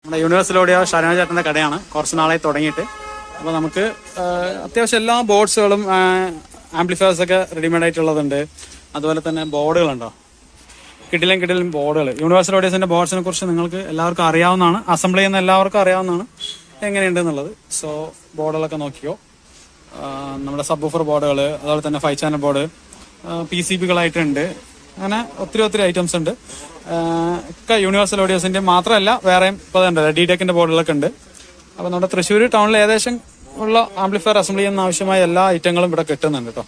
നമ്മുടെ universal audio ഷാനവാ ചേട്ടൻ്റെ കടയാണ്, കുറച്ച് നാളായി തുടങ്ങിയിട്ട്. അപ്പോൾ നമുക്ക് അത്യാവശ്യം എല്ലാ ബോർഡ്സുകളും ആംപ്ലിഫയേഴ്സൊക്കെ റെഡിമെയ്ഡ് ആയിട്ടുള്ളതുണ്ട്. അതുപോലെ തന്നെ ബോർഡുകളുണ്ടോ, കിടിലൻ ബോർഡുകൾ. യൂണിവേഴ്സൽ ഓഡിയോസിൻ്റെ ബോർഡ്സിനെ കുറിച്ച് നിങ്ങൾക്ക് എല്ലാവർക്കും അറിയാവുന്നതാണ്, അസംബിൾ ചെയ്യുന്ന എല്ലാവർക്കും അറിയാവുന്നതാണ് എങ്ങനെയുണ്ട് എന്നുള്ളത്. സോ ബോർഡുകളൊക്കെ നോക്കിയോ. നമ്മുടെ സബ് വൂഫർ ബോർഡുകൾ, അതുപോലെ തന്നെ 5 ചാനൽ ബോർഡ്, PCBകളായിട്ടുണ്ട്. അങ്ങനെ ഒത്തിരി ഐറ്റംസ് ഉണ്ട്. ഒക്കെ യൂണിവേഴ്സൽ ഓഡിയോസിൻ്റെ മാത്രമല്ല, വേറെയും ഇപ്പോൾ ഉണ്ട് DTECന്റെ ബോർഡുകളൊക്കെ ഉണ്ട്. അപ്പോൾ നമ്മുടെ തൃശ്ശൂർ ടൗണിൽ ഏകദേശം ഉള്ള ആംപ്ലിഫയർ അസംബിൾ ചെയ്യുന്ന ആവശ്യമായ എല്ലാ ഐറ്റങ്ങളും ഇവിടെ കിട്ടുന്നുണ്ട് കേട്ടോ.